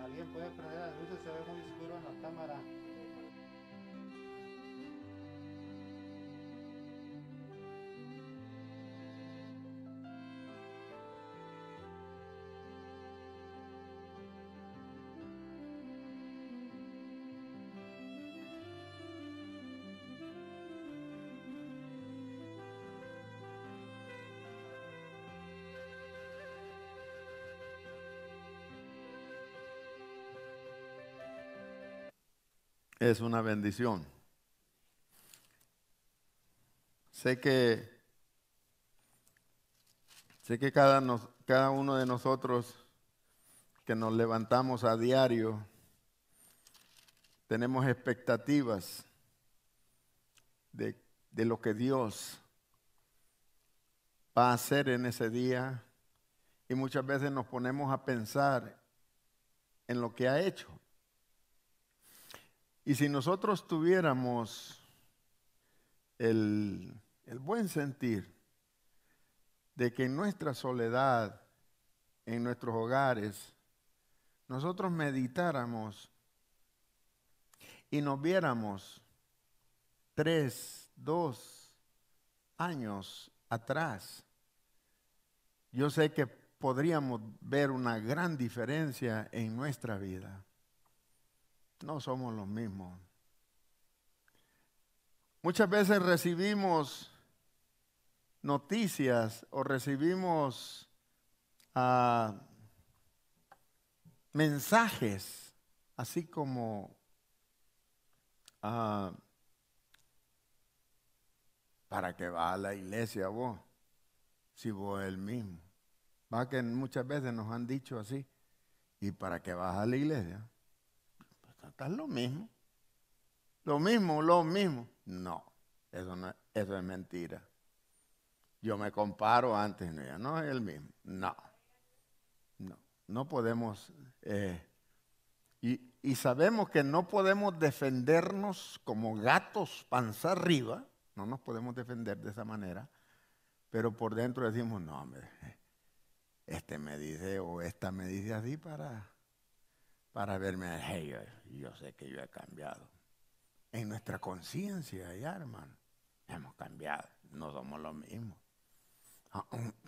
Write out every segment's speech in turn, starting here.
¿Alguien puede prender las luces? Se ve muy oscuro en la cámara. Es una bendición. Sé que, cada uno de nosotros que nos levantamos a diario tenemos expectativas de, de lo que Dios va a hacer en ese día y muchas veces nos ponemos a pensar en lo que ha hecho. Y si nosotros tuviéramos el buen sentir de que en nuestra soledad, en nuestros hogares, nosotros meditáramos y nos viéramos 2 años atrás, yo sé que podríamos ver una gran diferencia en nuestra vida. No somos los mismos. Muchas veces recibimos noticias o recibimos ah, mensajes, así como ah, ¿para qué vas a la iglesia vos? Si vos es el mismo. Va que muchas veces nos han dicho así. ¿Y para qué vas a la iglesia? Pues estás lo mismo. Lo mismo, lo mismo. No, eso es mentira. Yo me comparo antes, no, ya no es el mismo. No, no, no podemos. Y sabemos que no podemos defendernos como gatos panza arriba. No nos podemos defender de esa manera. Pero por dentro decimos, no, hombre, este me dice o esta me dice así para verme. Hey, yo sé que yo he cambiado. En nuestra conciencia ya, hermano, hemos cambiado. No somos los mismos.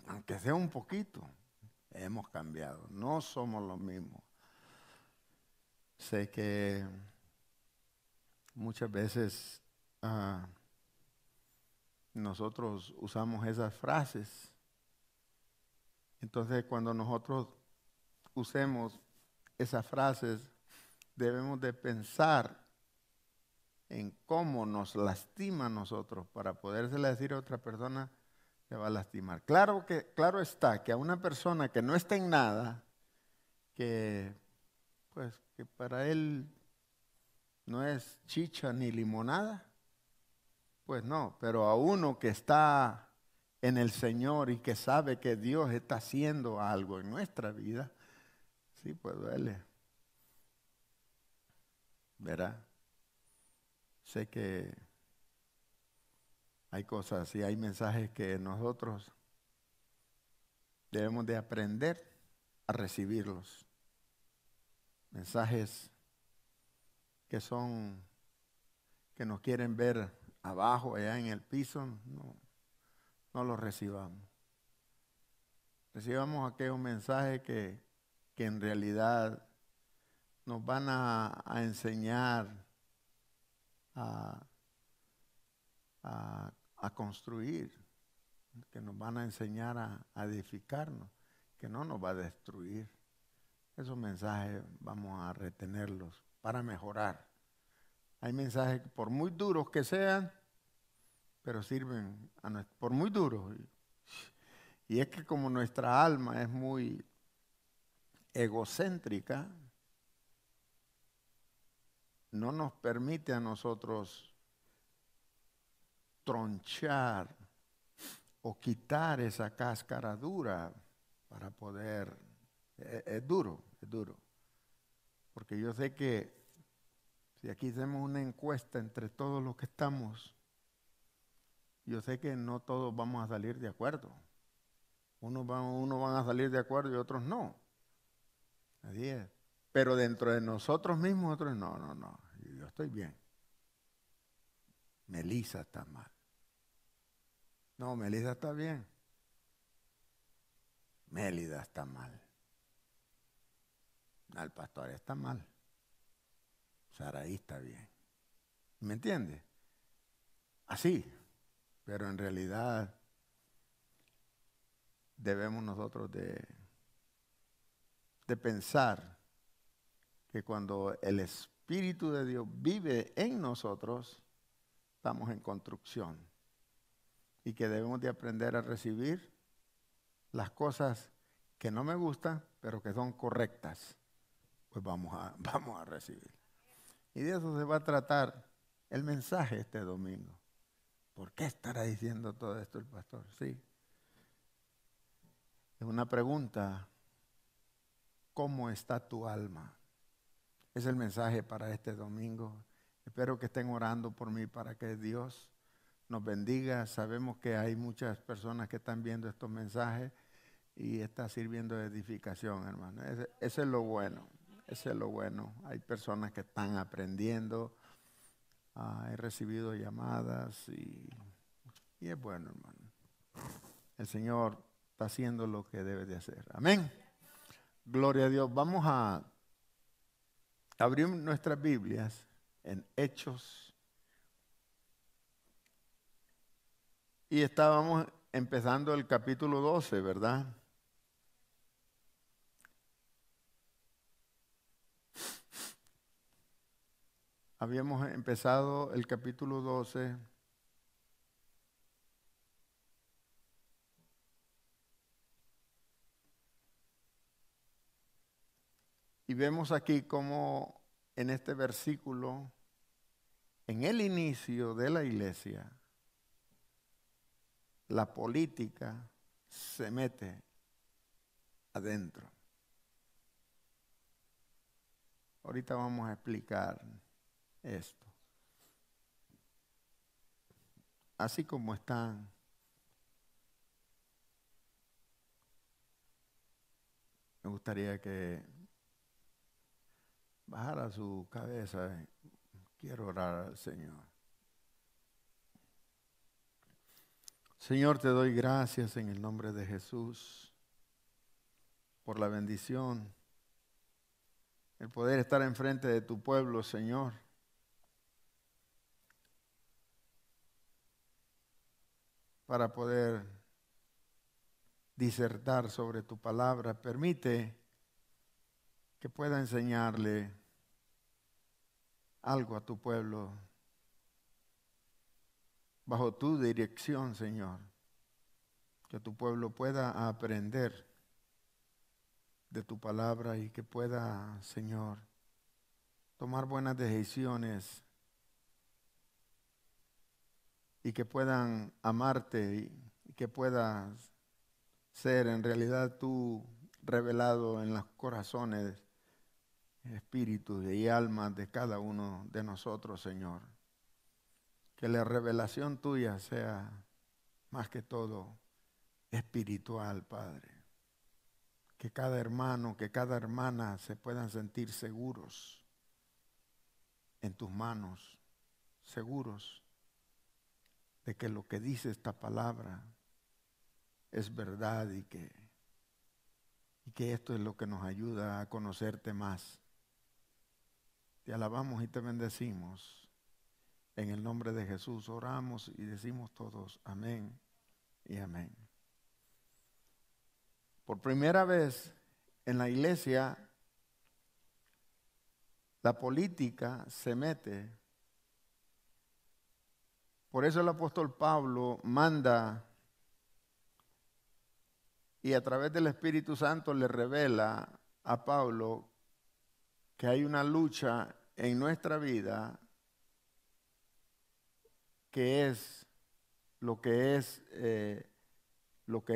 Aunque sea un poquito, hemos cambiado. No somos los mismos. Sé que muchas veces nosotros usamos esas frases. Entonces, cuando nosotros usemos esas frases, debemos de pensar en cómo nos lastima a nosotros para podérsela decir a otra persona que va a lastimar. Claro está que a una persona que no está en nada, que pues que para él no es chicha ni limonada, pues no, pero a uno que está en el Señor y que sabe que Dios está haciendo algo en nuestra vida, sí, pues duele, ¿verdad? Sé que hay cosas y hay mensajes que nosotros debemos de aprender a recibirlos. Mensajes que son, que nos quieren ver abajo, allá en el piso, no, no los recibamos. Recibamos aquellos mensajes que en realidad nos van a enseñar a, a construir, que nos van a enseñar a edificarnos, que no nos va a destruir. Esos mensajes vamos a retenerlos para mejorar. Hay mensajes que por muy duros que sean, pero sirven por muy duros. Y es que como nuestra alma es muy egocéntrica, no nos permite a nosotros tronchar o quitar esa cáscara dura para poder, es duro, es duro. Porque yo sé que si aquí hacemos una encuesta entre todos los que estamos, yo sé que no todos vamos a salir de acuerdo. Unos van a salir de acuerdo y otros no. Así es. Pero dentro de nosotros mismos, otros, no, yo estoy bien. Melissa está mal. No, Melissa está bien. Mélida está mal. El pastor está mal. Saraí está bien. ¿Me entiende? Así. Pero en realidad debemos nosotros de pensar que cuando el Espíritu de Dios vive en nosotros, estamos en construcción. Y que debemos de aprender a recibir las cosas que no me gustan, pero que son correctas. Pues vamos a recibir. Y de eso se va a tratar el mensaje este domingo. ¿Por qué estará diciendo todo esto el pastor? Sí. Es una pregunta. ¿Cómo está tu alma? Es el mensaje para este domingo. Espero que estén orando por mí para que Dios nos bendiga. Sabemos que hay muchas personas que están viendo estos mensajes y está sirviendo de edificación, hermano. Ese es lo bueno. Ese es lo bueno. Hay personas que están aprendiendo. He recibido llamadas y es bueno, hermano. El Señor está haciendo lo que debe de hacer. Amén. Gloria a Dios. Vamos a abrir nuestras Biblias en Hechos. Y estábamos empezando el capítulo 12, ¿verdad? Habíamos empezado el capítulo 12. Y vemos aquí cómo en este versículo, en el inicio de la iglesia, la política se mete adentro. Ahorita vamos a explicar esto. Así como están. Me gustaría que bajara su cabeza. Quiero orar al Señor. Señor, te doy gracias en el nombre de Jesús por la bendición, el poder estar enfrente de tu pueblo, Señor. Para poder disertar sobre tu palabra. Permite que pueda enseñarle algo a tu pueblo bajo tu dirección, Señor. Que tu pueblo pueda aprender de tu palabra y que pueda, Señor, tomar buenas decisiones y que puedan amarte y que puedas ser en realidad tú revelado en los corazones, espíritus y almas de cada uno de nosotros, Señor. Que la revelación tuya sea más que todo espiritual, Padre. Que cada hermano, que cada hermana se puedan sentir seguros en tus manos, seguros de que lo que dice esta palabra es verdad y que esto es lo que nos ayuda a conocerte más. Te alabamos y te bendecimos. En el nombre de Jesús oramos y decimos todos amén y amén. Por primera vez en la iglesia, la política se mete. Por eso el apóstol Pablo manda y a través del Espíritu Santo le revela a Pablo que hay una lucha en nuestra vida que es lo que es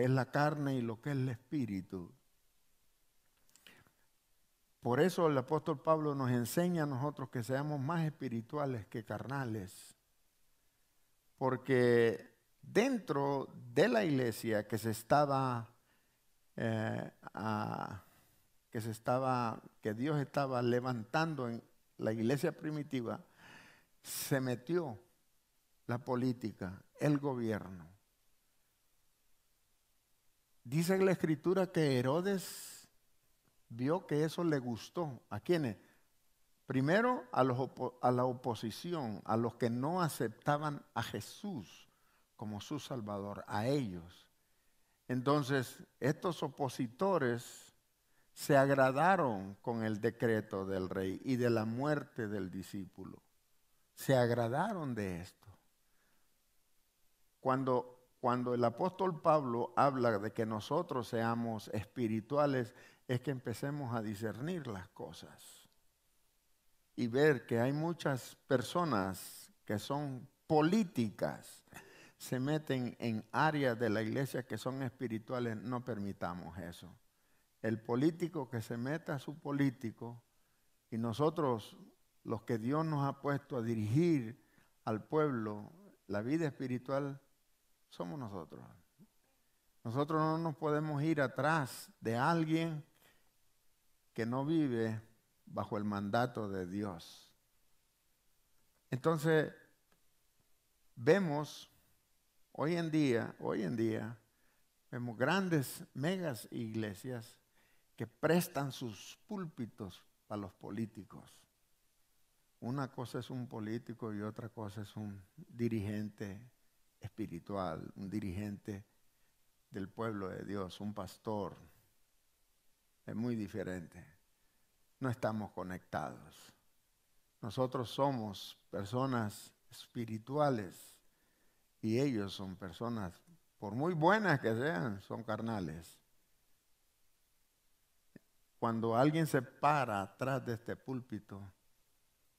la carne y lo que es el espíritu. Por eso el apóstol Pablo nos enseña a nosotros que seamos más espirituales que carnales. Porque dentro de la iglesia que se estaba que Dios estaba levantando en la iglesia primitiva, se metió la política, el gobierno. Dice la Escritura que Herodes vio que eso le gustó. ¿A quiénes? Primero a la oposición, a los que no aceptaban a Jesús como su Salvador, a ellos. Entonces, estos opositores se agradaron con el decreto del rey y de la muerte del discípulo. Se agradaron de esto. Cuando el apóstol Pablo habla de que nosotros seamos espirituales, es que empecemos a discernir las cosas y ver que hay muchas personas que son políticas, se meten en áreas de la iglesia que son espirituales. No permitamos eso. El político que se meta a su político, y nosotros, los que Dios nos ha puesto a dirigir al pueblo, la vida espiritual, somos nosotros. Nosotros no nos podemos ir atrás de alguien que no vive bajo el mandato de Dios. Entonces, vemos hoy en día, vemos grandes, megas iglesias que prestan sus púlpitos a los políticos. Una cosa es un político y otra cosa es un dirigente espiritual, un dirigente del pueblo de Dios, un pastor. Es muy diferente. No estamos conectados. Nosotros somos personas espirituales y ellos son personas, por muy buenas que sean, son carnales. Cuando alguien se para atrás de este púlpito,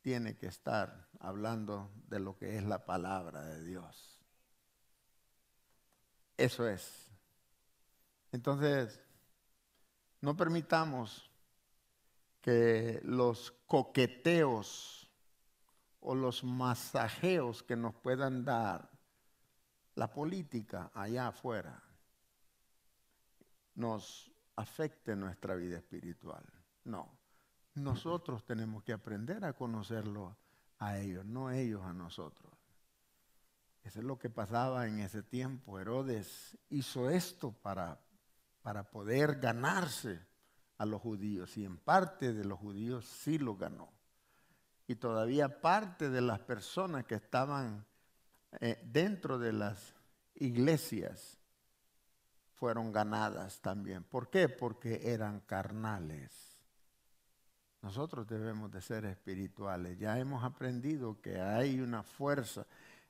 tiene que estar hablando de lo que es la palabra de Dios. Eso es. Entonces, no permitamos que los coqueteos o los masajeos que nos puedan dar la política allá afuera nos afecte nuestra vida espiritual. No, nosotros tenemos que aprender a conocerlo a ellos, no ellos a nosotros. Eso es lo que pasaba en ese tiempo. Herodes hizo esto para poder ganarse a los judíos, y en parte de los judíos sí lo ganó. Y todavía parte de las personas que estaban dentro de las iglesias fueron ganadas también. ¿Por qué? Porque eran carnales. Nosotros debemos de ser espirituales. Ya hemos aprendido que hay una fuerza.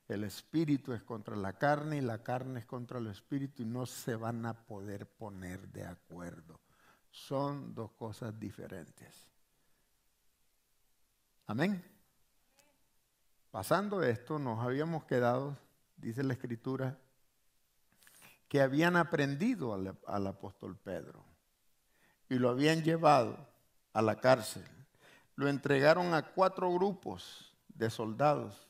El espíritu es contra la carne y la carne es contra el espíritu, y no se van a poder poner de acuerdo. Son dos cosas diferentes. Amén. Pasando esto, nos habíamos quedado, dice la Escritura, que habían aprendido al apóstol Pedro y lo habían llevado a la cárcel. Lo entregaron a 4 grupos de soldados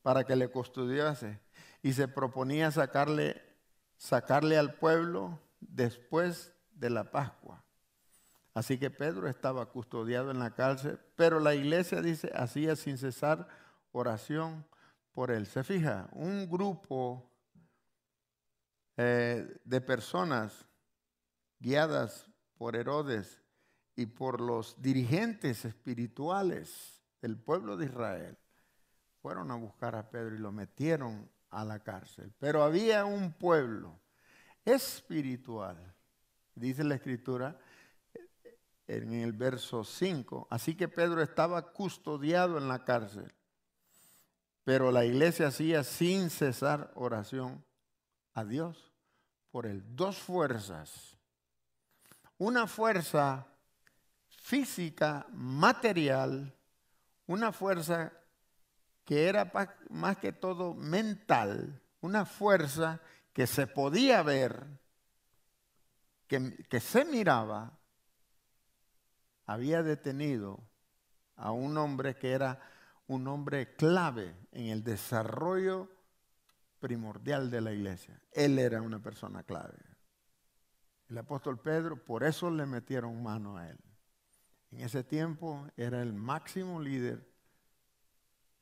para que le custodiase, y se proponía sacarle al pueblo después de la Pascua. Así que Pedro estaba custodiado en la cárcel, pero la iglesia, dice, hacía sin cesar oración por él. Se fija, un grupo de personas guiadas por Herodes y por los dirigentes espirituales del pueblo de Israel fueron a buscar a Pedro y lo metieron a la cárcel. Pero había un pueblo espiritual, dice la Escritura en el verso 5. Así que Pedro estaba custodiado en la cárcel, pero la iglesia hacía sin cesar oración a Dios por él. 2 fuerzas. Una fuerza física, material, una fuerza que era más que todo mental, una fuerza que se podía ver, que se miraba. Había detenido a un hombre que era un hombre clave en el desarrollo primordial de la iglesia. Él era una persona clave. El apóstol Pedro, por eso le metieron mano a él. En ese tiempo era el máximo líder,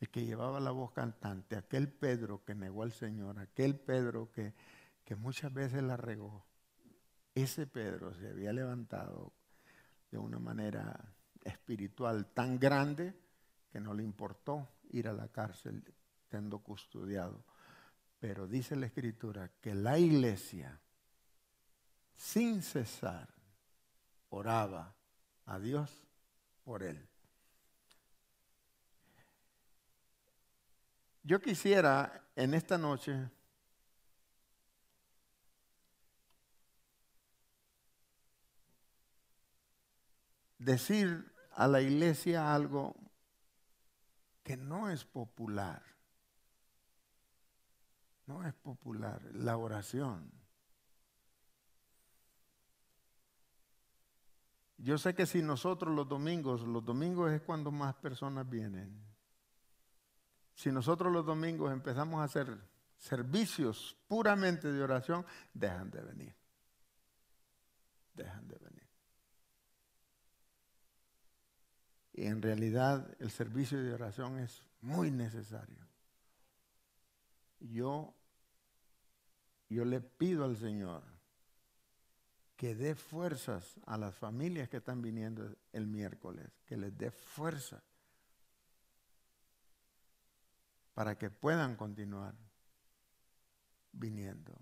el que llevaba la voz cantante, aquel Pedro que negó al Señor, aquel Pedro que muchas veces la regó. Ese Pedro se había levantado de una manera espiritual tan grande que no le importó ir a la cárcel siendo custodiado. Pero dice la Escritura que la iglesia, sin cesar, oraba a Dios por él. Yo quisiera en esta noche decir a la iglesia algo que no es popular. No es popular, la oración. Yo sé que si nosotros los domingos es cuando más personas vienen. Si nosotros los domingos empezamos a hacer servicios puramente de oración, dejan de venir. Dejan de venir. Y en realidad el servicio de oración es muy necesario. Yo le pido al Señor que dé fuerzas a las familias que están viniendo el miércoles, que les dé fuerza para que puedan continuar viniendo.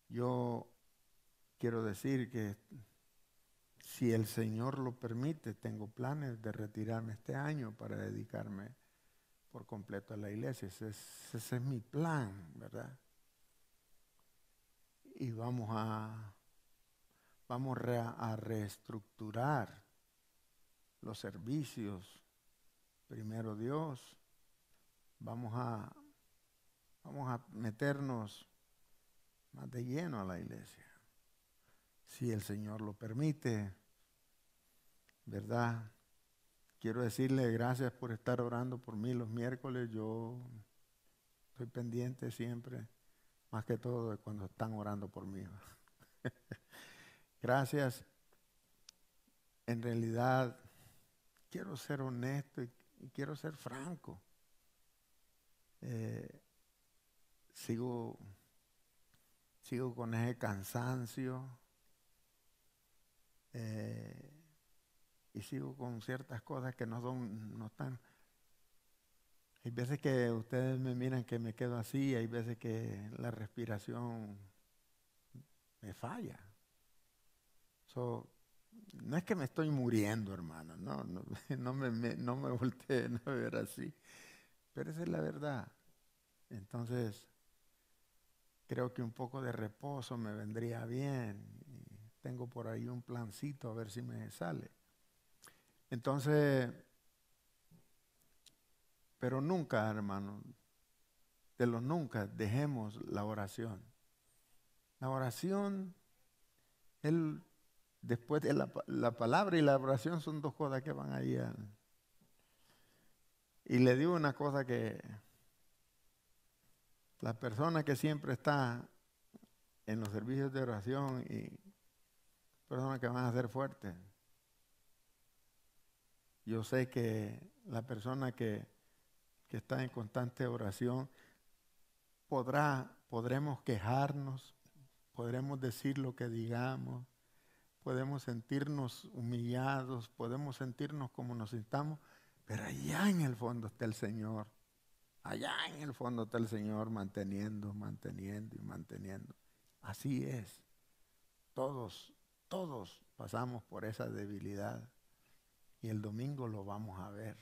Yo quiero decir que si el Señor lo permite, tengo planes de retirarme este año para dedicarme por completo a la iglesia. Ese es mi plan, ¿verdad? Y vamos a reestructurar los servicios. Primero Dios, vamos a meternos más de lleno a la iglesia. Si el Señor lo permite, ¿verdad? Quiero decirle gracias por estar orando por mí los miércoles. Yo estoy pendiente siempre, más que todo de cuando están orando por mí. Gracias. En realidad, quiero ser honesto y quiero ser franco. Sigo con ese cansancio y sigo con ciertas cosas que no están. Hay veces que ustedes me miran que me quedo así, hay veces que la respiración me falla. No es que me estoy muriendo, hermano, no me volteen a ver así, pero esa es la verdad. Entonces, creo que un poco de reposo me vendría bien. Y tengo por ahí un plancito a ver si me sale. Entonces, pero nunca, hermano, nunca dejemos la oración. La oración, después de la palabra y la oración son dos cosas que van ahí. Y le digo una cosa, que la persona que siempre está en los servicios de oración y personas que van a ser fuertes. Yo sé que la persona que está en constante oración podremos quejarnos, podremos decir lo que digamos, podemos sentirnos humillados, podemos sentirnos como nos sintamos, pero allá en el fondo está el Señor. Allá en el fondo está el Señor manteniendo y manteniendo. Así es. Todos pasamos por esa debilidad. Y el domingo lo vamos a ver.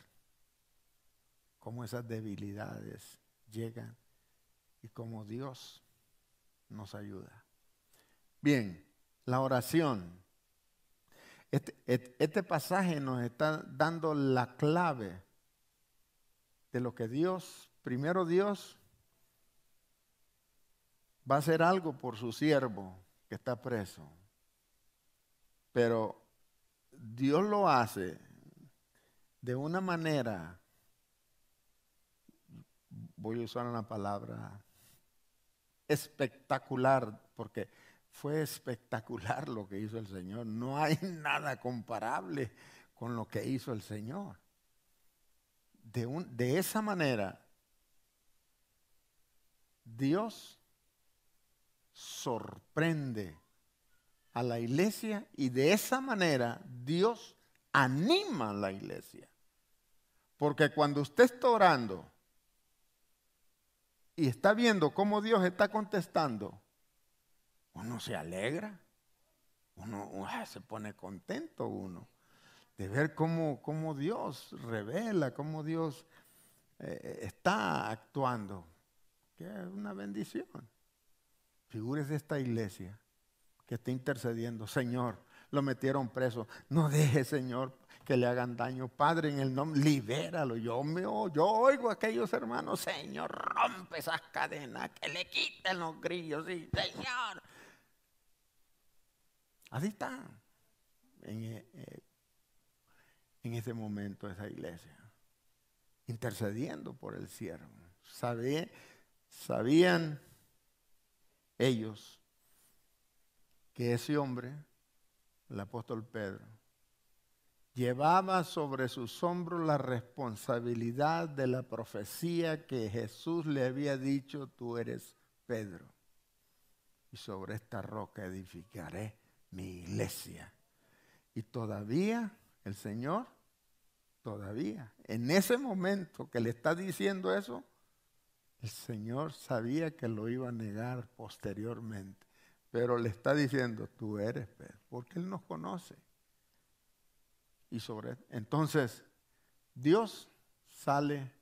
Cómo esas debilidades llegan y cómo Dios nos ayuda. Bien, la oración. Este pasaje nos está dando la clave de lo que primero Dios va a hacer algo por su siervo que está preso. Pero Dios lo hace de una manera, voy a usar una palabra, espectacular, porque fue espectacular lo que hizo el Señor. No hay nada comparable con lo que hizo el Señor. De esa manera, Dios sorprende a la iglesia y de esa manera Dios anima a la iglesia. Porque cuando usted está orando y está viendo cómo Dios está contestando, uno se alegra, uno se pone contento uno de ver cómo Dios revela, cómo Dios está actuando, que es una bendición. Figúrese esta iglesia que está intercediendo. Señor, lo metieron preso. No deje, Señor, que le hagan daño. Padre, en el nombre, libéralo. Yo oigo a aquellos hermanos, Señor, rompe esas cadenas, que le quiten los grillos. Sí, Señor. Así está en ese momento esa iglesia, intercediendo por el siervo. Sabían ellos que ese hombre, el apóstol Pedro, llevaba sobre sus hombros la responsabilidad de la profecía que Jesús le había dicho: tú eres Pedro, y sobre esta roca edificaré mi iglesia. Y todavía el Señor, en ese momento que le está diciendo eso, el Señor sabía que lo iba a negar posteriormente. Pero le está diciendo: tú eres Pedro, porque Él nos conoce. Entonces, Dios sale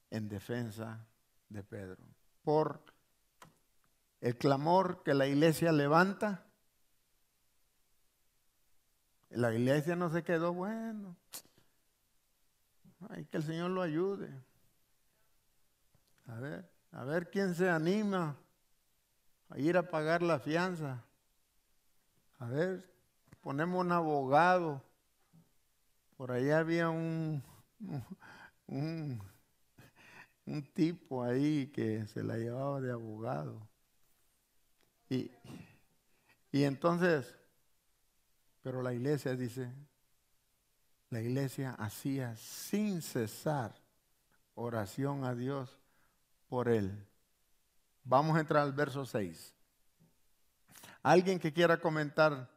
en defensa de Pedro. Por el clamor que la iglesia levanta, la iglesia no se quedó, bueno, ay, que el Señor lo ayude. A ver quién se anima a ir a pagar la fianza. A ver, ponemos un abogado. Por ahí había un tipo ahí que se la llevaba de abogado. Y entonces, pero la iglesia dice, la iglesia hacía sin cesar oración a Dios por él. Vamos a entrar al verso 6. ¿Alguien que quiera comentar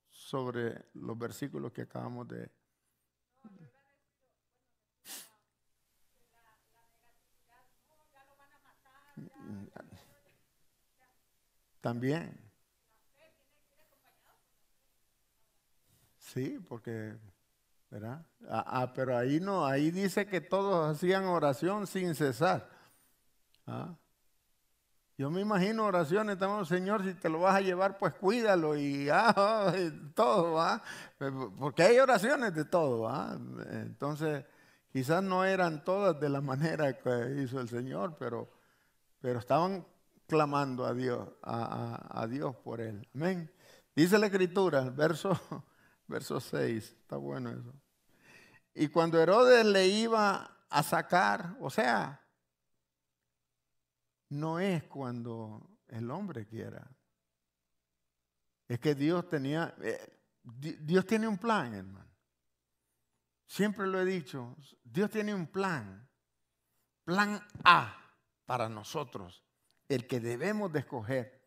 sobre los versículos que acabamos de... También. Sí, porque, ¿verdad? Pero ahí no, ahí dice que todos hacían oración sin cesar. Yo me imagino oraciones, Señor, si te lo vas a llevar, pues cuídalo y todo, ¿va? Porque hay oraciones de todo, ¿va? Entonces, quizás no eran todas de la manera que hizo el Señor, pero estaban clamando a Dios, a Dios por él. Amén. Dice la Escritura, verso 6, está bueno eso. Y cuando Herodes le iba a sacar, o sea, no es cuando el hombre quiera. Es que Dios tiene un plan, hermano. Siempre lo he dicho, Dios tiene un plan. Plan A para nosotros, el que debemos de escoger.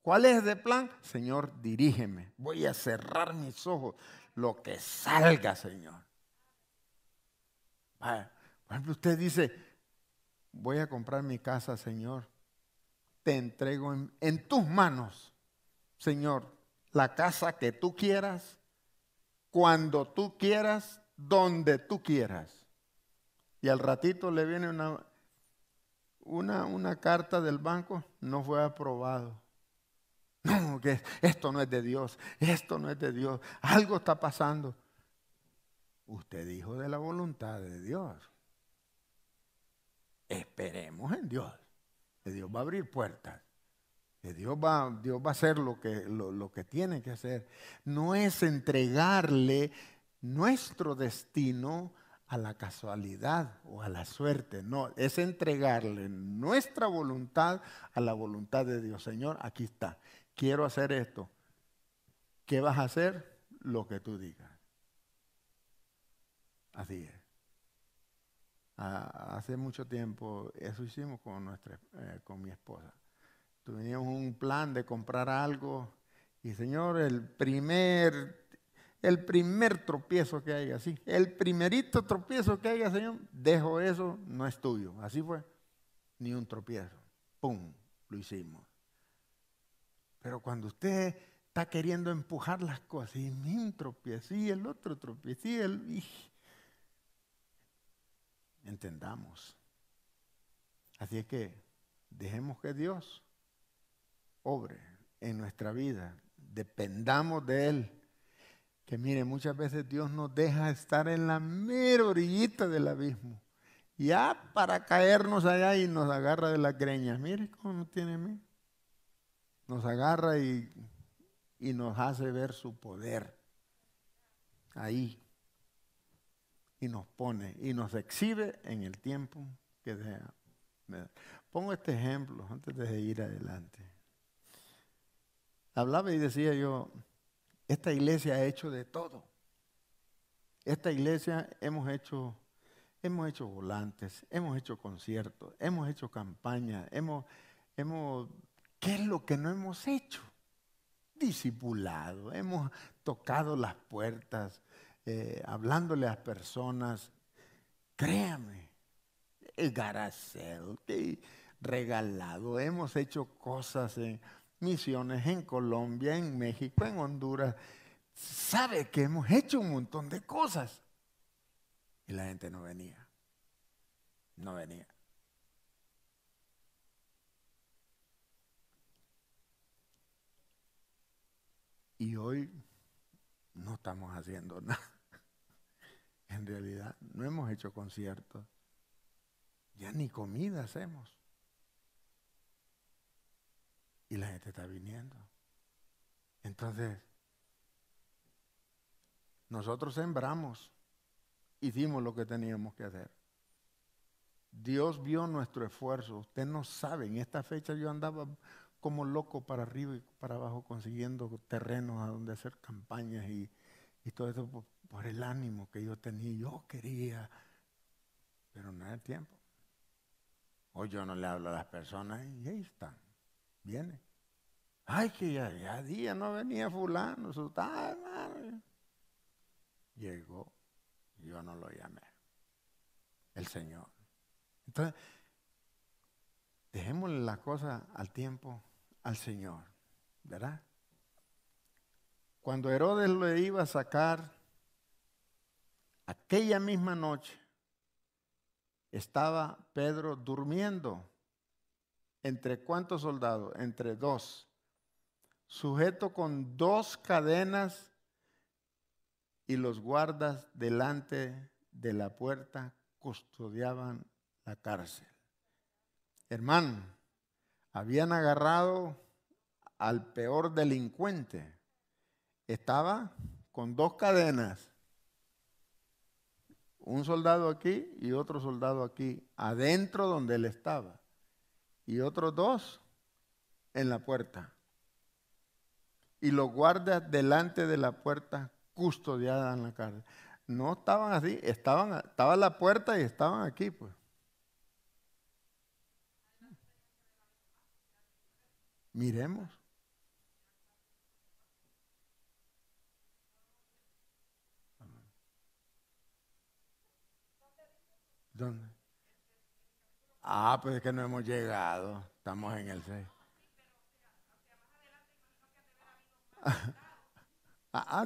¿Cuál es el plan? Señor, dirígeme. Voy a cerrar mis ojos. Lo que salga, Señor. Por ejemplo, usted dice, voy a comprar mi casa, Señor. Te entrego en tus manos, Señor, la casa que tú quieras, cuando tú quieras, donde tú quieras. Y al ratito le viene una carta del banco, no fue aprobado. No, que esto no es de Dios, esto no es de Dios, algo está pasando. Usted dijo de la voluntad de Dios. Esperemos en Dios, que Dios va a abrir puertas, que Dios va a hacer lo que tiene que hacer. No es entregarle nuestro destino a la casualidad o a la suerte. No, es entregarle nuestra voluntad a la voluntad de Dios. Señor, aquí está. Quiero hacer esto. ¿Qué vas a hacer? Lo que tú digas. Así es. Hace mucho tiempo eso hicimos con mi esposa. Teníamos un plan de comprar algo y Señor, el primer tropiezo que haya, sí, el primerito tropiezo que haya, Señor, dejo eso, no es tuyo. Así fue, ni un tropiezo. ¡Pum! Lo hicimos. Pero cuando usted está queriendo empujar las cosas, y un tropiezo, y el otro tropiezo, entendamos. Así es que dejemos que Dios obre en nuestra vida, dependamos de Él. Que mire, muchas veces Dios nos deja estar en la mera orillita del abismo, ya para caernos allá y nos agarra de las greñas. Mire cómo nos tiene a mí. Nos agarra y nos hace ver su poder ahí. Y nos pone y nos exhibe en el tiempo que desea. Pongo este ejemplo antes de ir adelante. Hablaba y decía yo, esta iglesia ha hecho de todo. Esta iglesia hemos hecho volantes, hemos hecho conciertos, hemos hecho campañas, ¿qué es lo que no hemos hecho? Discipulado, hemos tocado las puertas, hablándole a las personas. Créame, el garacel, regalado, hemos hecho cosas en misiones en Colombia, en México, en Honduras. Sabe que hemos hecho un montón de cosas. Y la gente no venía. No venía. Y hoy no estamos haciendo nada. En realidad, no hemos hecho conciertos. Ya ni comida hacemos. Y la gente está viniendo. Entonces, nosotros sembramos, hicimos lo que teníamos que hacer. Dios vio nuestro esfuerzo. Usted no sabe, en esta fecha yo andaba como loco para arriba y para abajo consiguiendo terrenos a donde hacer campañas y todo eso por el ánimo que yo tenía. Yo quería, pero no era el tiempo. Hoy yo no le hablo a las personas y ahí están, viene. Ay, que ya día no venía fulano, hermano. Llegó, yo no lo llamé. El Señor. Entonces, dejémosle la cosa al tiempo al Señor, ¿verdad? Cuando Herodes lo iba a sacar, aquella misma noche estaba Pedro durmiendo. ¿Entre cuántos soldados? Entre 2. Sujeto con 2 cadenas y los guardas delante de la puerta custodiaban la cárcel. Hermano, habían agarrado al peor delincuente. Estaba con 2 cadenas. Un soldado aquí y otro soldado aquí, adentro donde él estaba. Y otros 2 en la puerta. Y los guardas delante de la puerta custodiada en la cárcel. No estaban así, estaba la puerta y estaban aquí, pues. Miremos. ¿Dónde? Pues es que no hemos llegado. Estamos en el 6.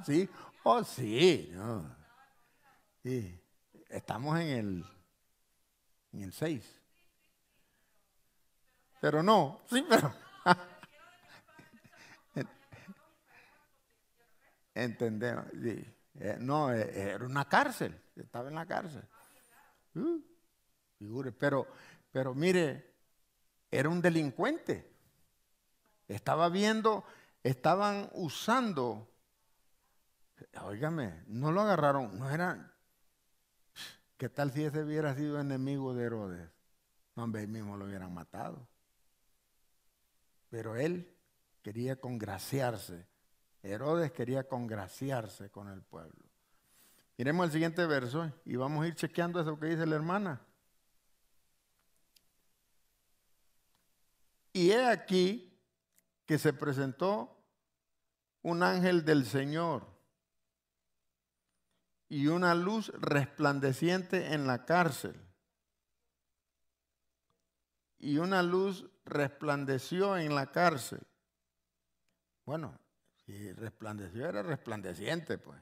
Sí. Oh, sí. No. Sí. Estamos en el 6. Pero no. Sí, pero. Entendemos. Sí. No, era una cárcel. Estaba en la cárcel. Figure. Pero mire, era un delincuente. Estaban usando. Óigame, no lo agarraron. No era. ¿Qué tal si ese hubiera sido enemigo de Herodes? No, hombre, él mismo lo hubieran matado. Pero él quería congraciarse. Herodes quería congraciarse con el pueblo. Miremos el siguiente verso y vamos a ir chequeando eso que dice la hermana. Y he aquí que se presentó un ángel del Señor y una luz resplandeciente en la cárcel. Y una luz resplandeció en la cárcel. Bueno, si resplandeció era resplandeciente, pues.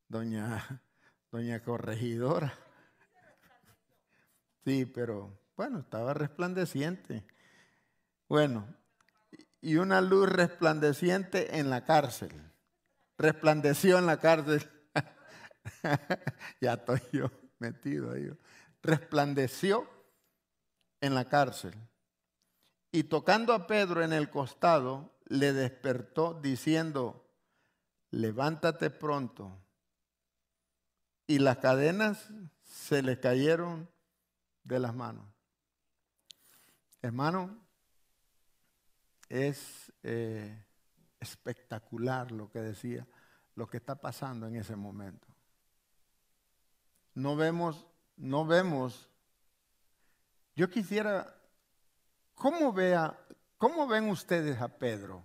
Doña corregidora. Sí, pero bueno, estaba resplandeciente. Bueno, y una luz resplandeciente en la cárcel. Resplandeció en la cárcel. Ya estoy yo metido ahí. Resplandeció en la cárcel. Y tocando a Pedro en el costado, le despertó diciendo, levántate pronto. Y las cadenas se le cayeron de las manos. Hermano, es espectacular lo que decía, lo que está pasando en ese momento. No vemos. Yo quisiera, ¿cómo ven ustedes a Pedro?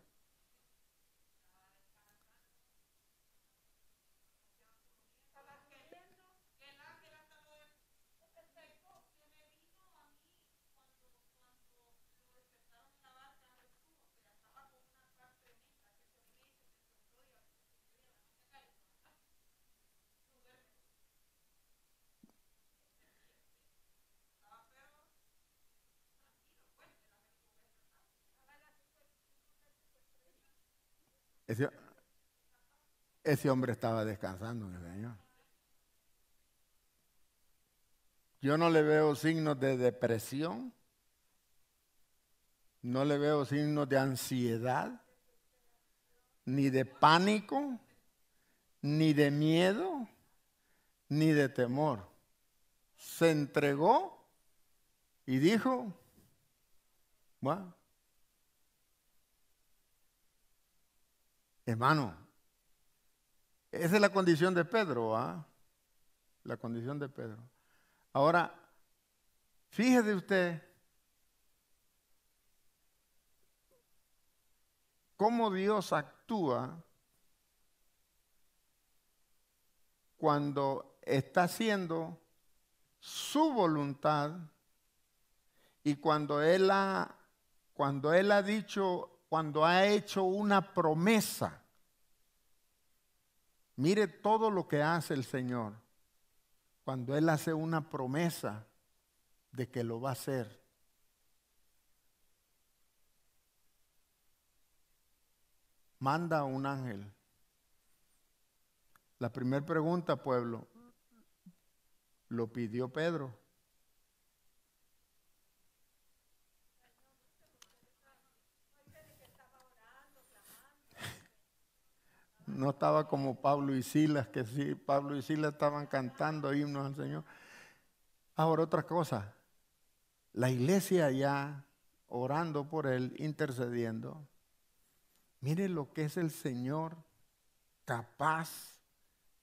Ese, ese hombre estaba descansando en el Señor. Yo no le veo signos de depresión, no le veo signos de ansiedad, ni de pánico, ni de miedo, ni de temor. Se entregó y dijo, bueno, hermano, esa es la condición de Pedro, ¿ah? La condición de Pedro. Ahora, fíjese usted cómo Dios actúa cuando está haciendo su voluntad y cuando Él ha dicho, cuando ha hecho una promesa. Mire todo lo que hace el Señor. Cuando Él hace una promesa de que lo va a hacer. Manda a un ángel. La primera pregunta, pueblo, lo pidió Pedro. No estaba como Pablo y Silas, que sí, Pablo y Silas estaban cantando himnos al Señor. Ahora otra cosa, la iglesia ya orando por él, intercediendo. Mire lo que es el Señor capaz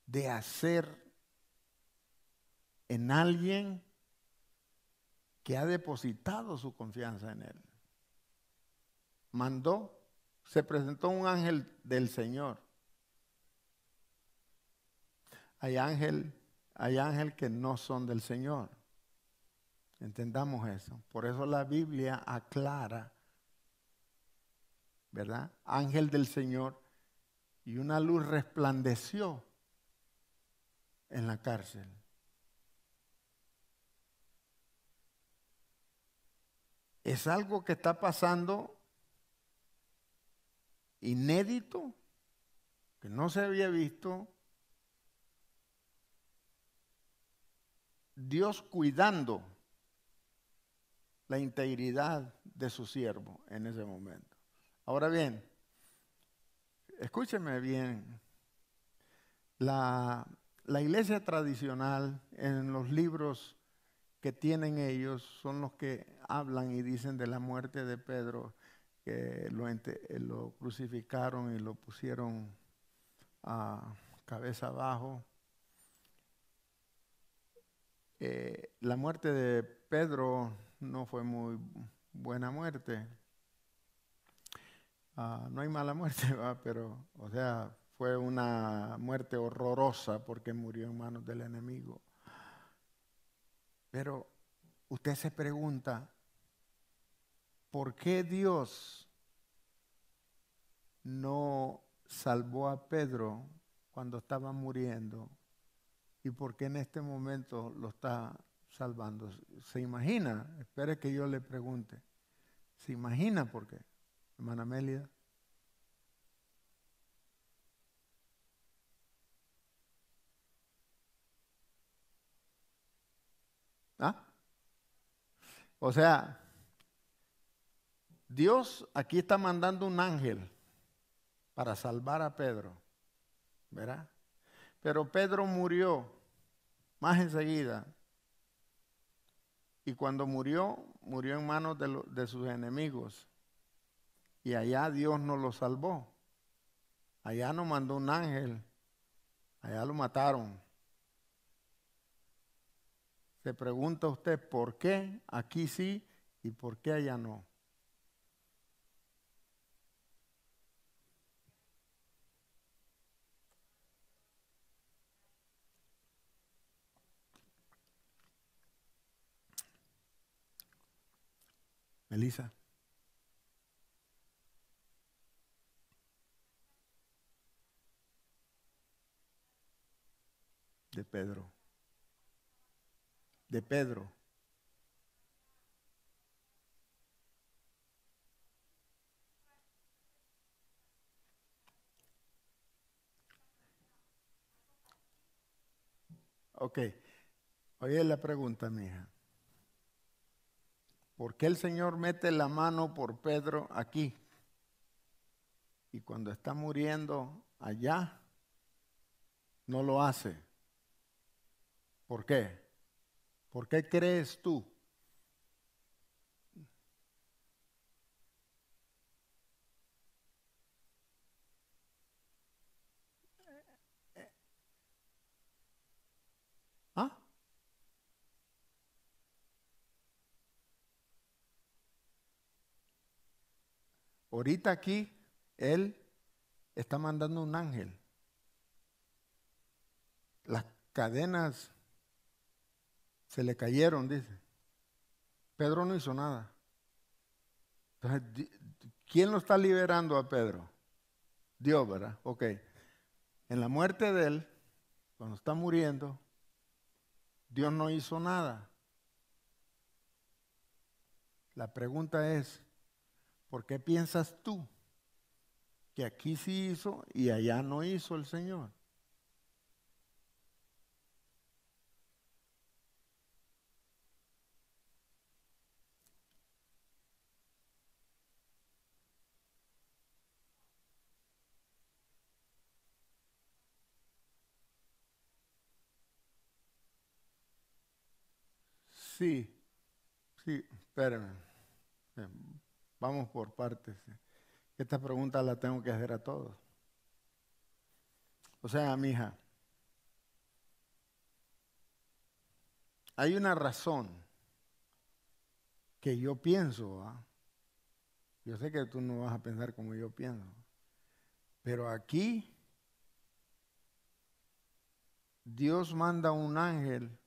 de hacer en alguien que ha depositado su confianza en él. Mandó, se presentó un ángel del Señor. Hay ángel que no son del Señor. Entendamos eso. Por eso la Biblia aclara, ¿verdad? Ángel del Señor, y una luz resplandeció en la cárcel. Es algo que está pasando inédito, que no se había visto. Dios cuidando la integridad de su siervo en ese momento. Ahora bien, escúcheme bien. La iglesia tradicional, en los libros que tienen ellos, son los que hablan y dicen de la muerte de Pedro, que lo crucificaron y lo pusieron a cabeza abajo. La muerte de Pedro no fue muy buena muerte. No hay mala muerte, ¿va? Pero, o sea, fue una muerte horrorosa porque murió en manos del enemigo. Pero usted se pregunta, ¿por qué Dios no salvó a Pedro cuando estaba muriendo? ¿Y por qué en este momento lo está salvando? ¿Se imagina? Espere que yo le pregunte. ¿Se imagina por qué, hermana Mélida? ¿Ah? O sea, Dios aquí está mandando un ángel para salvar a Pedro, ¿verdad? Pero Pedro murió más enseguida. Y cuando murió, murió en manos de sus enemigos. Y allá Dios no lo salvó. Allá no mandó un ángel. Allá lo mataron. Se pregunta usted, ¿por qué aquí sí y por qué allá no? Melissa. De Pedro. De Pedro. Ok. Oye la pregunta, mija. ¿Por qué el Señor mete la mano por Pedro aquí? Y cuando está muriendo allá, no lo hace. ¿Por qué? ¿Por qué crees tú? ¿Ah? Ahorita aquí, Él está mandando un ángel. Las cadenas se le cayeron, dice. Pedro no hizo nada. Entonces, ¿quién lo está liberando a Pedro? Dios, ¿verdad? Ok. En la muerte de él, cuando está muriendo, Dios no hizo nada. La pregunta es, ¿por qué piensas tú que aquí sí hizo y allá no hizo el Señor? Sí, sí, espérame. Eh, Vamos por partes. Esta pregunta la tengo que hacer a todos. O sea, mija, hay una razón que yo pienso, ¿ah? Yo sé que tú no vas a pensar como yo pienso, pero aquí Dios manda un ángel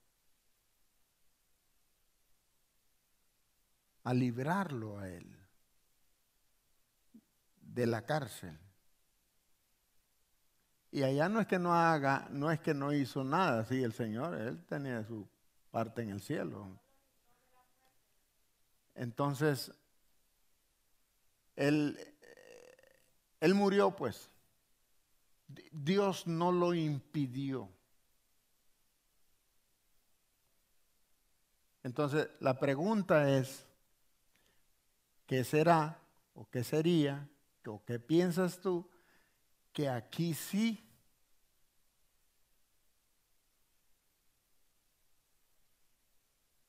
a librarlo a él de la cárcel. Y allá no es que no haga, no es que no hizo nada, sí, el Señor, Él tenía su parte en el cielo. Entonces, Él, él murió pues. Dios no lo impidió. Entonces, la pregunta es, ¿qué será o qué sería o qué piensas tú que aquí sí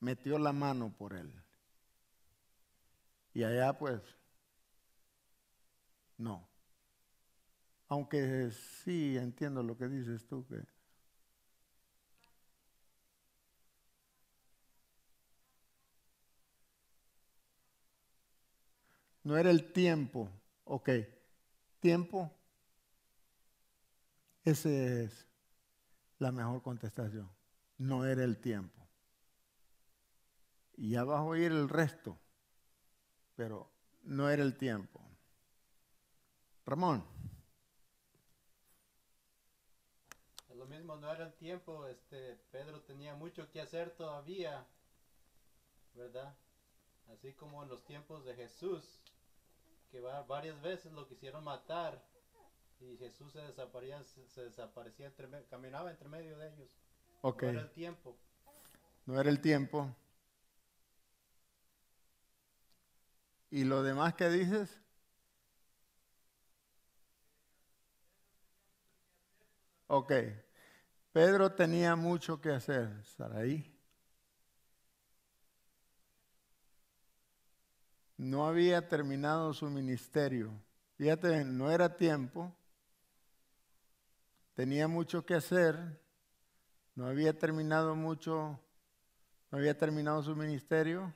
metió la mano por él. Y allá pues, no. Aunque sí entiendo lo que dices tú, que no era el tiempo. Ok, tiempo, esa es la mejor contestación. No era el tiempo. Y ya vas a oír el resto, pero no era el tiempo. Ramón. Lo mismo, no era el tiempo, Pedro tenía mucho que hacer todavía, ¿verdad? Así como en los tiempos de Jesús, que varias veces lo quisieron matar y Jesús se desaparecía, caminaba entre medio de ellos. Ok. No era el tiempo. No era el tiempo. ¿Y lo demás que dices? Ok. Pedro tenía mucho que hacer, Saraí. No había terminado su ministerio. Fíjate, no era tiempo. Tenía mucho que hacer. No había terminado mucho. No había terminado su ministerio.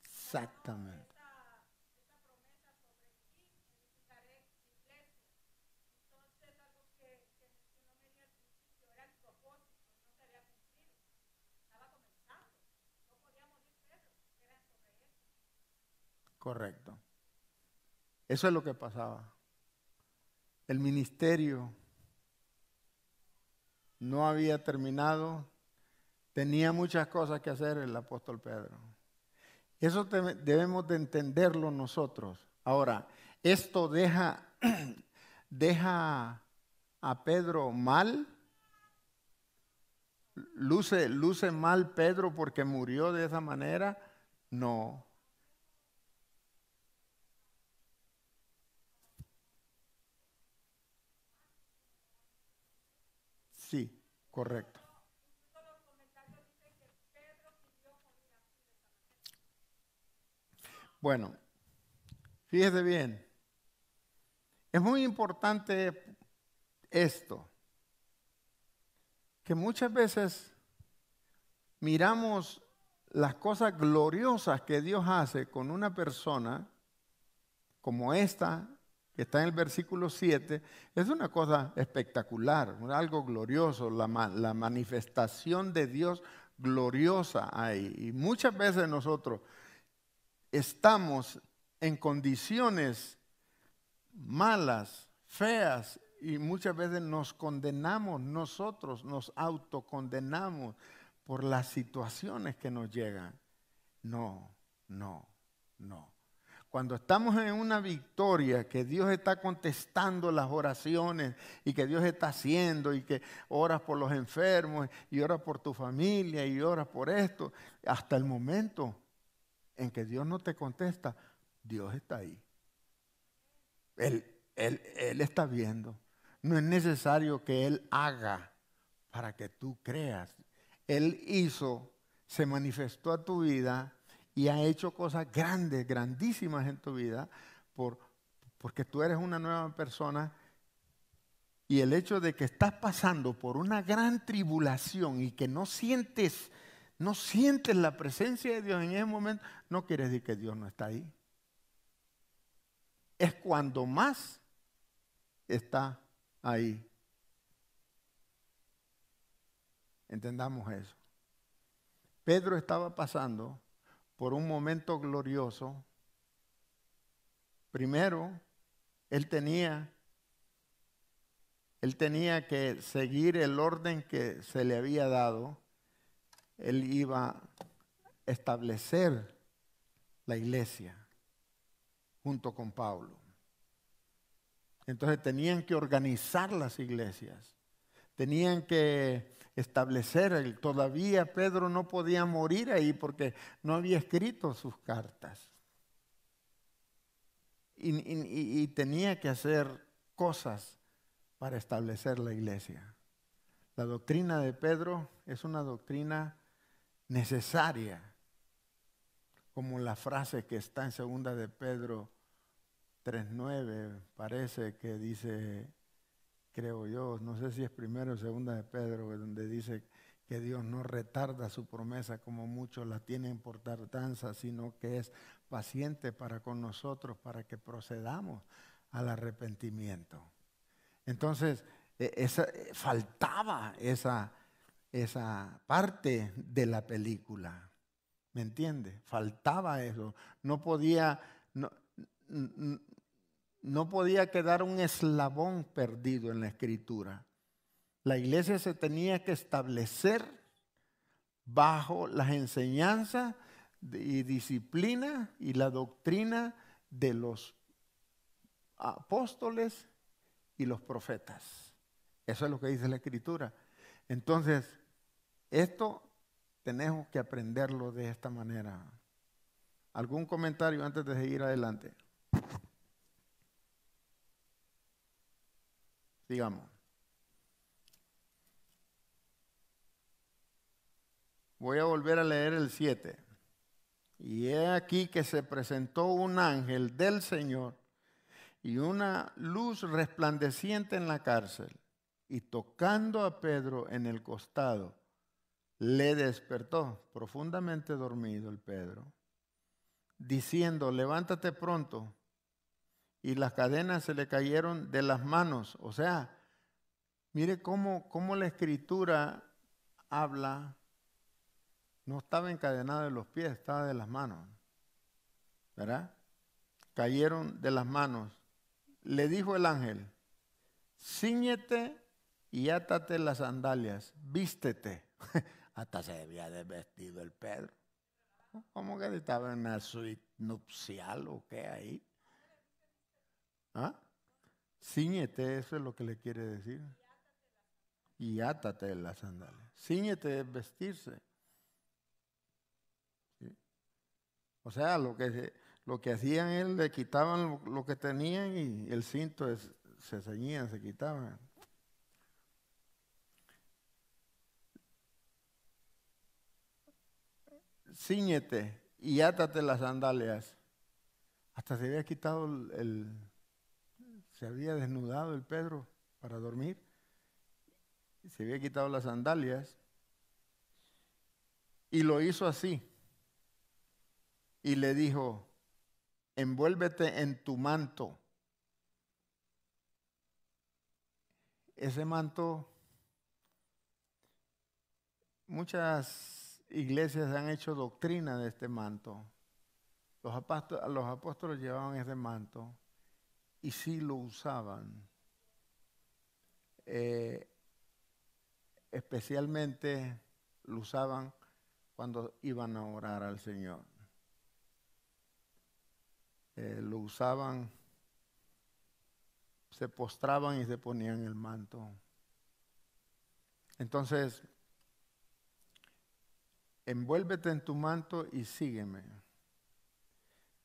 Exactamente. Correcto. Eso es lo que pasaba. El ministerio no había terminado. Tenía muchas cosas que hacer el apóstol Pedro. Eso debemos de entenderlo nosotros. Ahora, esto deja, deja a Pedro mal. Luce mal Pedro porque murió de esa manera. No. Sí, correcto. Bueno, fíjese bien. Es muy importante esto, que muchas veces miramos las cosas gloriosas que Dios hace con una persona, como esta, que está en el versículo 7, es una cosa espectacular, algo glorioso, la manifestación de Dios gloriosa ahí. Y muchas veces nosotros estamos en condiciones malas, feas, y muchas veces nos condenamos nosotros, nos autocondenamos por las situaciones que nos llegan. No, no, no. Cuando estamos en una victoria, que Dios está contestando las oraciones y que Dios está haciendo y que oras por los enfermos y oras por tu familia y oras por esto, hasta el momento en que Dios no te contesta, Dios está ahí. Él está viendo. No es necesario que Él haga para que tú creas. Él hizo, se manifestó a tu vida y ha hecho cosas grandes, grandísimas en tu vida porque tú eres una nueva persona. Y el hecho de que estás pasando por una gran tribulación y que no sientes la presencia de Dios en ese momento, no quiere decir que Dios no está ahí. Es cuando más está ahí. Entendamos eso. Pedro estaba pasando por un momento glorioso. Primero, él tenía que seguir el orden que se le había dado. Él iba a establecer la iglesia junto con Pablo. Entonces tenían que organizar las iglesias. Tenían que establecer, todavía Pedro no podía morir ahí porque no había escrito sus cartas. Y tenía que hacer cosas para establecer la iglesia. La doctrina de Pedro es una doctrina necesaria, como la frase que está en 2 de Pedro 3:9, parece que dice, creo yo, no sé si es 1 o 2 de Pedro, donde dice que Dios no retarda su promesa como muchos la tienen por tardanza, sino que es paciente para con nosotros, para que procedamos al arrepentimiento. Entonces, faltaba esa parte de la película, ¿me entiende? Faltaba eso. No podía quedar un eslabón perdido en la Escritura. La iglesia se tenía que establecer bajo las enseñanzas y disciplina y la doctrina de los apóstoles y los profetas. Eso es lo que dice la Escritura. Entonces, esto tenemos que aprenderlo de esta manera. ¿Algún comentario antes de seguir adelante? Sigamos. Voy a volver a leer el 7. Y he aquí que se presentó un ángel del Señor y una luz resplandeciente en la cárcel. Y tocando a Pedro en el costado, le despertó, profundamente dormido el Pedro, diciendo, levántate pronto. Y las cadenas se le cayeron de las manos. O sea, mire cómo la Escritura habla. No estaba encadenado de los pies, estaba de las manos. ¿Verdad? Cayeron de las manos. Le dijo el ángel, cíñete y átate las sandalias, vístete. Hasta se debía de vestido el Pedro. ¿Cómo que estaba en una suite nupcial o qué ahí? ¿Ah? Cíñete, eso es lo que le quiere decir. Y átate las sandalias. Cíñete es vestirse. ¿Sí? O sea, lo que hacían él, le quitaban lo que tenían y el cinto se ceñían, se quitaban. Cíñete y átate las sandalias. Hasta se había quitado se había desnudado el Pedro para dormir. Se había quitado las sandalias y lo hizo así. Y le dijo, envuélvete en tu manto. Ese manto, muchas iglesias han hecho doctrina de este manto. Los apóstoles llevaban ese manto y sí lo usaban. Especialmente lo usaban cuando iban a orar al Señor. Lo usaban, se postraban y se ponían el manto. Entonces, envuélvete en tu manto y sígueme.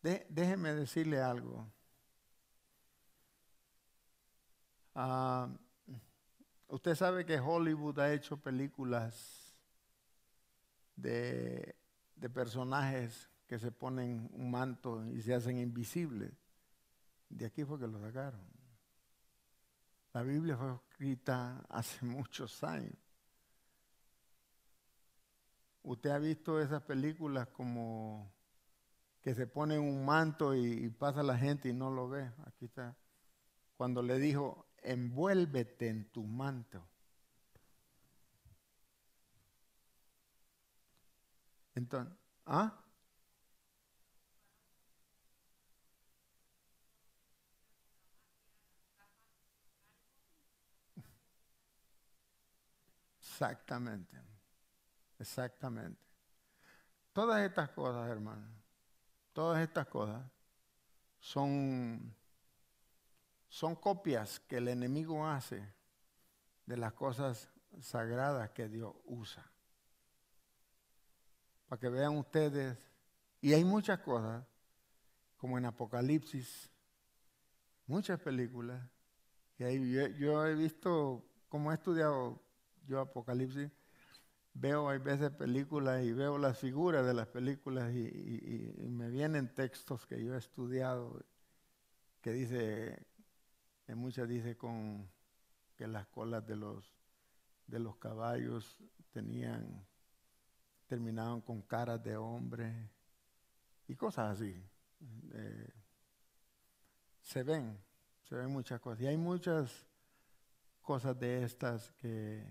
Déjeme decirle algo. Usted sabe que Hollywood ha hecho películas de personajes que se ponen un manto y se hacen invisibles. De aquí fue que lo sacaron. La Biblia fue escrita hace muchos años. Usted ha visto esas películas como que se pone un manto y pasa la gente y no lo ve. Aquí está. Cuando le dijo, envuélvete en tu manto. Entonces, ¿ah? Exactamente, exactamente. Todas estas cosas, hermano, todas estas cosas son copias que el enemigo hace de las cosas sagradas que Dios usa. Para que vean ustedes, y hay muchas cosas, como en Apocalipsis, muchas películas, Y ahí yo he visto, como he estudiado yo Apocalipsis, veo hay veces películas y veo las figuras de las películas y me vienen textos que yo he estudiado que dice, en muchas dice que las colas de los caballos terminaban con caras de hombre y cosas así. Eh, se ven muchas cosas. Y hay muchas cosas de estas que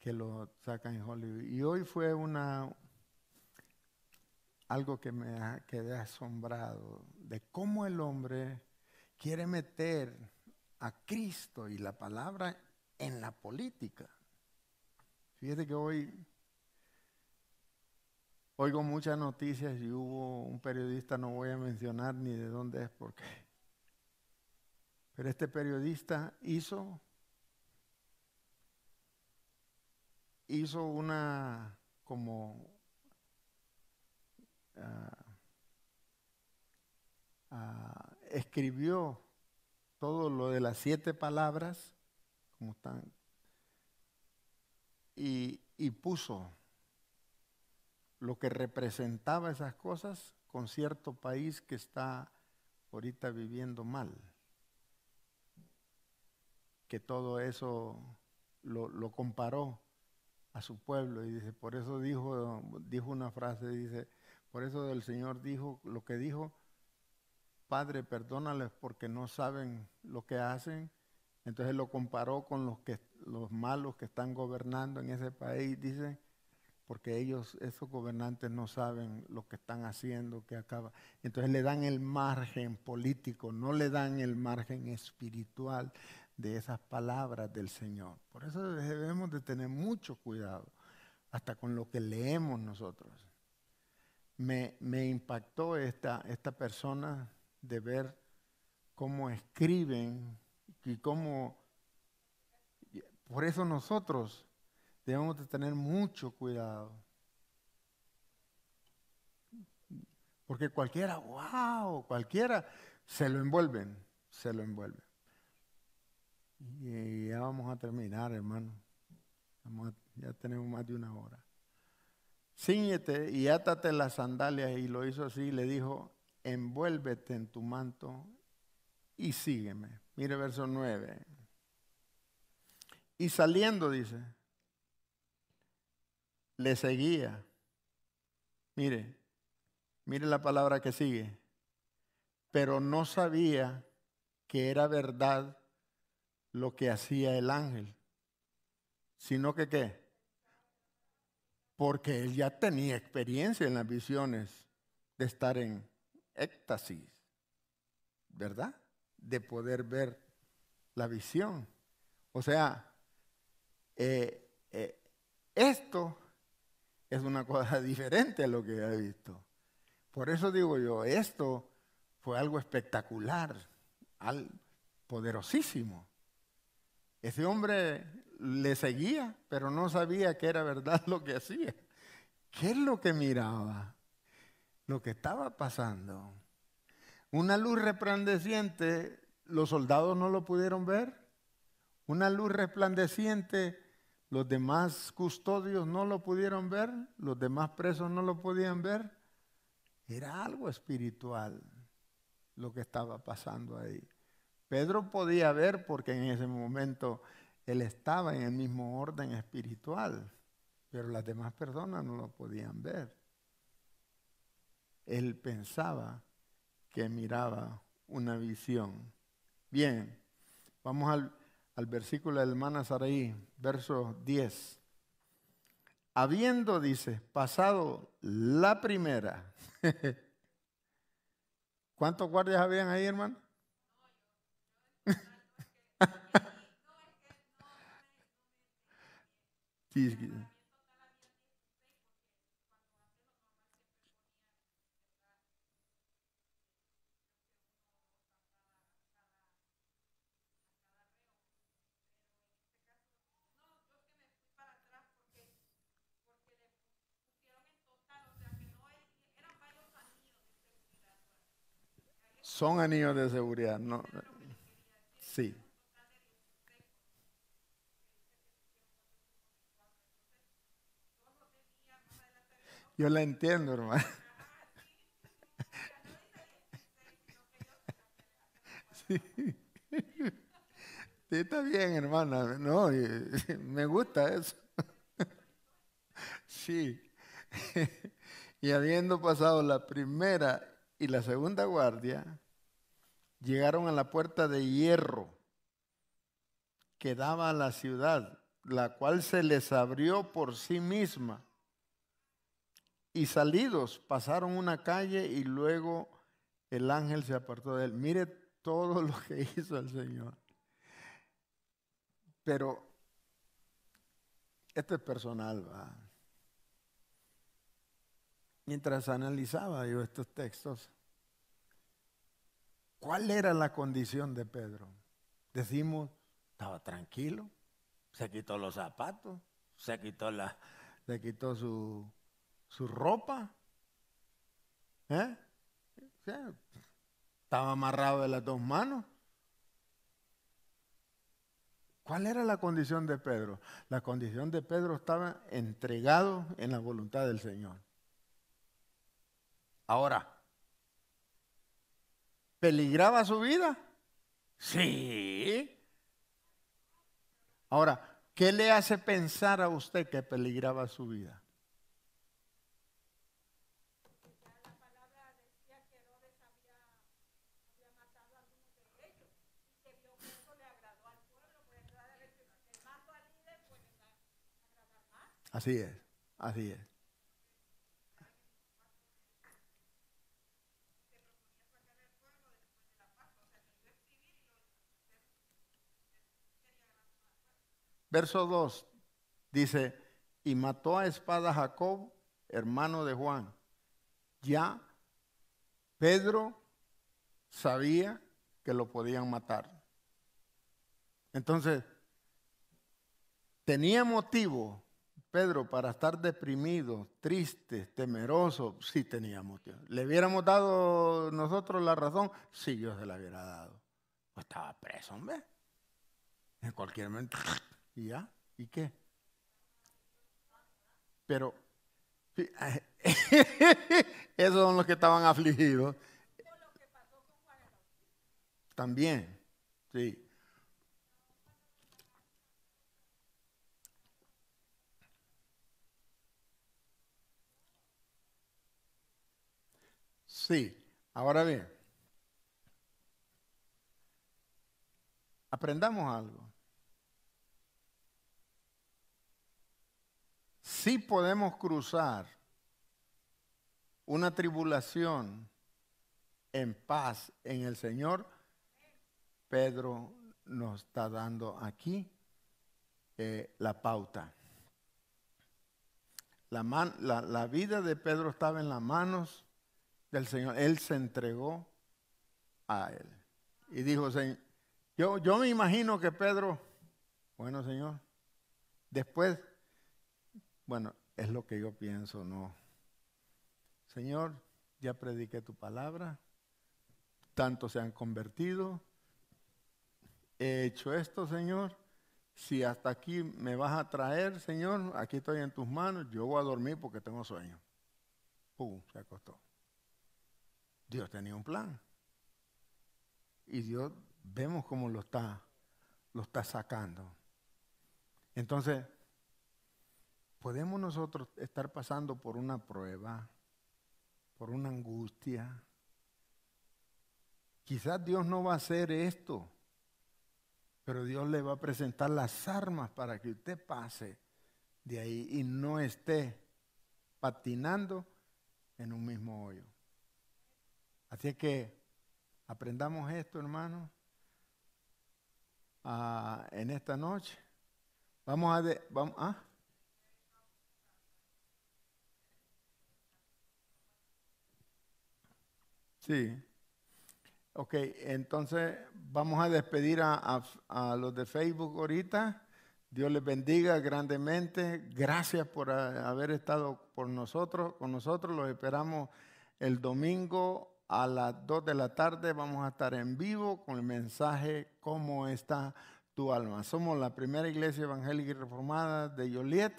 lo sacan en Hollywood. Y hoy fue algo que quedé asombrado de cómo el hombre quiere meter a Cristo y la palabra en la política. Fíjate que hoy oigo muchas noticias y hubo un periodista, no voy a mencionar ni de dónde es, pero este periodista hizo una como escribió todo lo de las 7 palabras como están y puso lo que representaba esas cosas con cierto país que está ahorita viviendo mal, que todo eso lo comparó a su pueblo y dice, por eso dijo una frase, dice, por eso el Señor dijo lo que dijo, Padre, perdónales porque no saben lo que hacen. Entonces lo comparó con los malos que están gobernando en ese país, dice, porque esos gobernantes no saben lo que están haciendo, que acaba. Entonces le dan el margen político, no le dan el margen espiritual de esas palabras del Señor. Por eso debemos de tener mucho cuidado, hasta con lo que leemos nosotros. Me impactó esta persona de ver cómo escriben y cómo... Por eso nosotros debemos de tener mucho cuidado. Porque cualquiera se lo envuelven. Y ya vamos a terminar, hermano. Ya tenemos más de 1 hora. Cíñete y átate las sandalias, y lo hizo así, y le dijo, envuélvete en tu manto y sígueme. Mire verso 9. Y saliendo, dice, le seguía. Mire la palabra que sigue. Pero no sabía que era verdad lo que hacía el ángel, sino que ¿qué? Porque él ya tenía experiencia en las visiones de estar en éxtasis, ¿verdad? De poder ver la visión. O sea, esto es una cosa diferente a lo que he visto. Por eso digo yo, esto fue algo espectacular, poderosísimo. Ese hombre le seguía, pero no sabía que era verdad lo que hacía. ¿Qué es lo que miraba? Lo que estaba pasando. Una luz resplandeciente, los soldados no lo pudieron ver. Una luz resplandeciente, los demás custodios no lo pudieron ver, los demás presos no lo podían ver. Era algo espiritual lo que estaba pasando ahí. Pedro podía ver porque en ese momento él estaba en el mismo orden espiritual, pero las demás personas no lo podían ver. Él pensaba que miraba una visión. Bien, vamos al versículo del hermana Saraí, verso 10. Habiendo, dice, pasado la primera. ¿Cuántos guardias habían ahí, hermano? Sí, sí. Son anillos de seguridad, no. Sí. Yo la entiendo, hermano. Sí. Sí, está bien, hermana. No, me gusta eso. Sí. Y habiendo pasado la primera y la segunda guardia, llegaron a la puerta de hierro que daba a la ciudad, la cual se les abrió por sí misma. Y salidos pasaron una calle y luego el ángel se apartó de él. Mire todo lo que hizo el Señor. Pero esto es personal, ¿va? Mientras analizaba yo estos textos, ¿cuál era la condición de Pedro? Decimos, estaba tranquilo, se quitó los zapatos, se quitó su ropa, ¿eh? O sea, estaba amarrado de las dos manos. ¿Cuál era la condición de Pedro? La condición de Pedro estaba entregado en la voluntad del Señor. Ahora, ¿peligraba su vida? Sí. Ahora, ¿qué le hace pensar a usted que peligraba su vida? Así es, así es. Verso 2 dice, y mató a espada a Jacob, hermano de Juan. Ya Pedro sabía que lo podían matar. Entonces, tenía motivo Pedro para estar deprimido, triste, temeroso. Sí tenía motivo. ¿Le hubiéramos dado nosotros la razón? Sí, yo se la hubiera dado. Pues estaba preso, hombre. En cualquier momento. ¿Y ya? ¿Y qué? Pero esos son los que estaban afligidos. También, sí. Sí. Ahora bien, aprendamos algo. Sí podemos cruzar una tribulación en paz en el Señor. Pedro nos está dando aquí la pauta. La vida de Pedro estaba en las manos del Señor. Él se entregó a él. Y dijo, Señor, yo me imagino que Pedro, bueno, Señor, después, bueno, es lo que yo pienso, ¿no? Señor, ya prediqué tu palabra, tantos se han convertido, he hecho esto, Señor. Si hasta aquí me vas a traer, Señor, aquí estoy en tus manos, yo voy a dormir porque tengo sueño. ¡Pum! Se acostó. Dios tenía un plan. Y Dios, vemos cómo lo está sacando. Entonces, podemos nosotros estar pasando por una prueba, por una angustia. Quizás Dios no va a hacer esto, pero Dios le va a presentar las armas para que usted pase de ahí y no esté patinando en un mismo hoyo. Así que aprendamos esto, hermano, en esta noche. Sí. Ok, entonces vamos a despedir a los de Facebook ahorita. Dios les bendiga grandemente. Gracias por haber estado con nosotros. Los esperamos el domingo a las 2 de la tarde vamos a estar en vivo con el mensaje ¿Cómo está tu alma? Somos la primera iglesia evangélica y reformada de Joliet.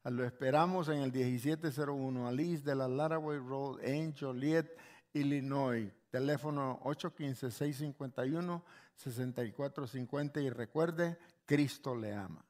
Lo esperamos en el 1701 Alice de la Laraway Road en Joliet, Illinois. Teléfono 815-651-6450 y recuerde, Cristo le ama.